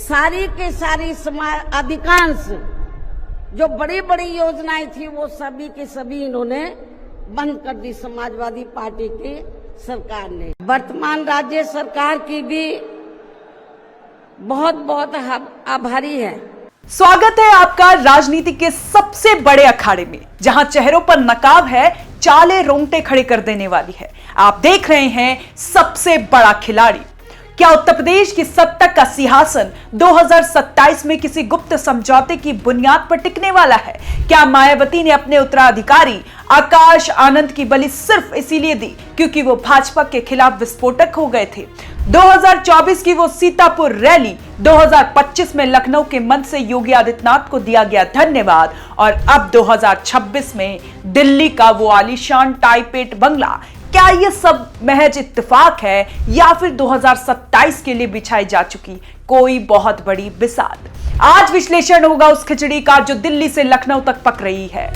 सारी के सारी समाज अधिकांश जो बड़ी बड़ी योजनाएं थी वो सभी के सभी इन्होंने बंद कर दी समाजवादी पार्टी की सरकार ने। वर्तमान राज्य सरकार की भी बहुत बहुत आभारी है। स्वागत है आपका राजनीति के सबसे बड़े अखाड़े में, जहां चेहरों पर नकाब है, चाले रोंगटे खड़े कर देने वाली है। आप देख रहे हैं सबसे बड़ा खिलाड़ी। क्या उत्तर प्रदेश की सत्ता का सिंहासन 2027 में किसी गुप्त समझौते की बुनियाद पर टिकने वाला है? क्या मायावती ने अपने उत्तराधिकारी आकाश आनंद की बलि सिर्फ इसीलिए दी क्योंकि वो भाजपा के खिलाफ विस्फोटक हो गए थे? 2024 की वो सीतापुर रैली, 2025 में लखनऊ के मंच से योगी आदित्यनाथ को दिया गया धन्यवाद, और अब 2026 में दिल्ली का वो आलीशान टाइप 8 बंगला, क्या ये सब महज इत्तेफाक है या फिर 2027 के लिए बिछाई जा चुकी कोई बहुत बड़ी बिसात? आज विश्लेषण होगा उस खिचड़ी का जो दिल्ली से लखनऊ तक पक रही है।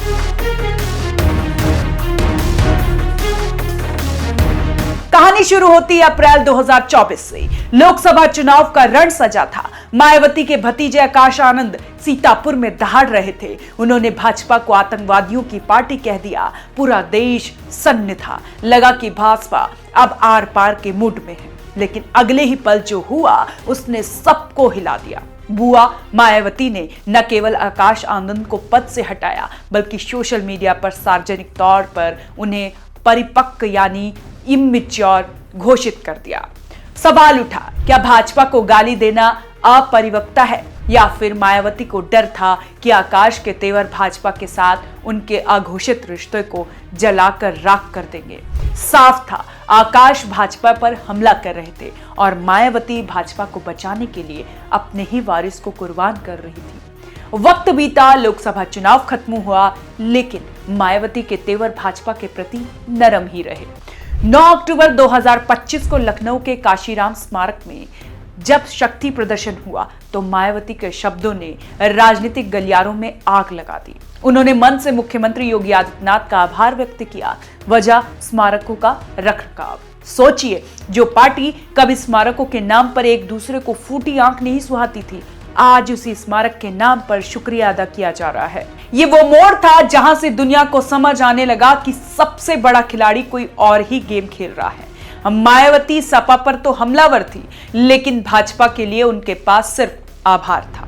कहानी शुरू होती है अप्रैल 2024 से। लोकसभा चुनाव का रण सजा था। मायावती के भतीजे आकाश आनंद सीतापुर में दहाड़ रहे थे। उन्होंने भाजपा को आतंकवादियों की पार्टी कह दिया। पूरा देश सन्न था। लगा कि भाजपा अब आर पार के मूड में है, लेकिन अगले ही पल जो हुआ उसने सबको हिला दिया। बुआ मायावती ने न केवल आकाश आनंद को पद से हटाया, बल्कि सोशल मीडिया पर सार्वजनिक तौर पर उन्हें परिपक्व यानी इमैच्योर घोषित कर दिया। सवाल उठा, क्या भाजपा को गाली देना अपरिपक्वता है या फिर मायावती को डर था कि आकाश के तेवर भाजपा के साथ उनके अघोषित रिश्ते को जलाकर राख कर देंगे? साफ था, आकाश भाजपा पर हमला कर रहे थे और मायावती भाजपा को बचाने के लिए अपने ही वारिस को कुर्बान कर रही थी। वक्त बीता, लोकसभा चुनाव खत्म हुआ, लेकिन मायावती के तेवर भाजपा के प्रति नरम ही रहे। 9 अक्टूबर 2025 को लखनऊ के काशीराम स्मारक में जब शक्ति प्रदर्शन हुआ तो मायावती के शब्दों ने राजनीतिक गलियारों में आग लगा दी। उन्होंने मंच से मुख्यमंत्री योगी आदित्यनाथ का आभार व्यक्त किया। वजह स्मारकों का रखरखाव। सोचिए, जो पार्टी कभी स्मारकों के नाम पर एक दूसरे को फूटी आंख नहीं सुहाती थी, आज उसी स्मारक के नाम पर शुक्रिया अदा किया जा रहा है। ये वो मोड़ था जहां से दुनिया को समझ आने लगा कि सबसे बड़ा खिलाड़ी कोई और ही गेम खेल रहा है। मायावती सपा पर तो हमलावर थी, लेकिन भाजपा के लिए उनके पास सिर्फ आभार था।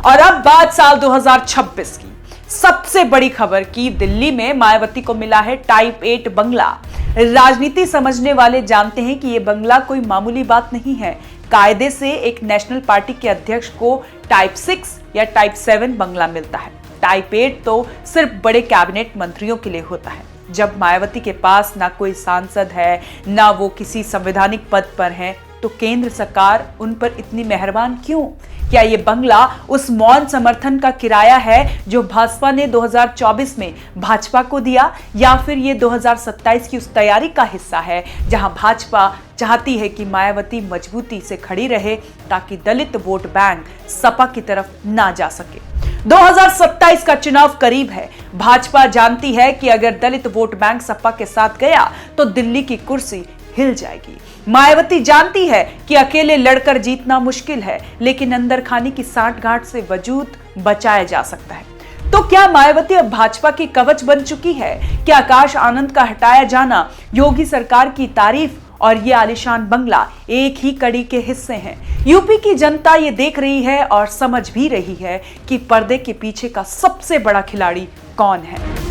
और अब बात साल 2026 की। सबसे बड़ी खबर की दिल्ली में मायावती को मिला है टाइप 8 बंगला। राजनीति समझने वाले जानते हैं कि यह बंगला कोई मामूली बात नहीं है। कायदे से एक नेशनल पार्टी के अध्यक्ष को टाइप 6 या टाइप 7 बंगला मिलता है। टाइप 8 तो सिर्फ बड़े कैबिनेट मंत्रियों के लिए होता है। जब मायावती के पास ना कोई सांसद है, ना वो किसी संवैधानिक पद पर हैं, तो केंद्र सरकार उन पर इतनी मेहरबान क्यों? क्या ये बंगला उस मौन समर्थन का किराया है जो भाजपा ने 2024 में भाजपा को दिया, या फिर ये 2027 की उस तैयारी का हिस्सा है जहां भाजपा चाहती है कि मायावती मजबूती से खड़ी रहे ताकि दलित वोट बैंक सपा की तरफ ना जा सके? 2027 का चुनाव करीब है। भाजपा जानती है कि अगर दलित वोट बैंक सपा के साथ गया तो दिल्ली की कुर्सी हिल जाएगी। मायावती जानती है कि अकेले लड़कर जीतना मुश्किल है, लेकिन अंदर खाने की सांठगांठ से वजूद बचाया जा सकता है। तो क्या मायावती अब भाजपा की कवच बन चुकी है? क्या आकाश आनंद का हटाया जाना, योगी सरकार की तारीफ और ये आलीशान बंगला एक ही कड़ी के हिस्से हैं? यूपी की जनता ये देख रही है और समझ भी रही है कि पर्दे के पीछे का सबसे बड़ा खिलाड़ी कौन है।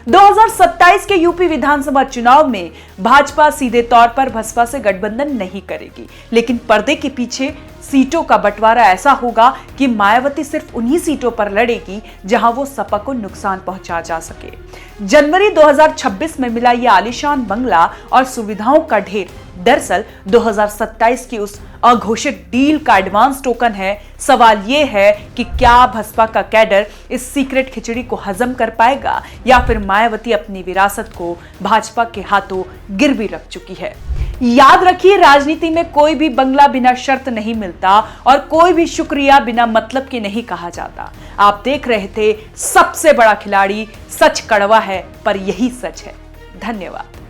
2027 के यूपी विधानसभा चुनाव में भाजपा सीधे तौर पर बसपा से गठबंधन नहीं करेगी, लेकिन पर्दे के पीछे सीटों का बंटवारा ऐसा होगा कि मायावती सिर्फ उन्हीं सीटों पर लड़ेगी जहां वो सपा को नुकसान पहुंचा जा सके। जनवरी 2026 में मिला यह आलीशान बंगला और सुविधाओं का ढेर दरअसल 2027 की उस अघोषित डील का एडवांस टोकन है। सवाल यह है कि क्या बसपा का कैडर इस सीक्रेट खिचड़ी को हजम कर पाएगा, या फिर मायावती अपनी विरासत को भाजपा के हाथों गिरवी रख चुकी है। याद रखिए, राजनीति में कोई भी बंगला बिना शर्त नहीं मिलता और कोई भी शुक्रिया बिना मतलब के नहीं कहा जाता। आप देख रहे थे सबसे बड़ा खिलाड़ी। सच कड़वा है पर यही सच है। धन्यवाद।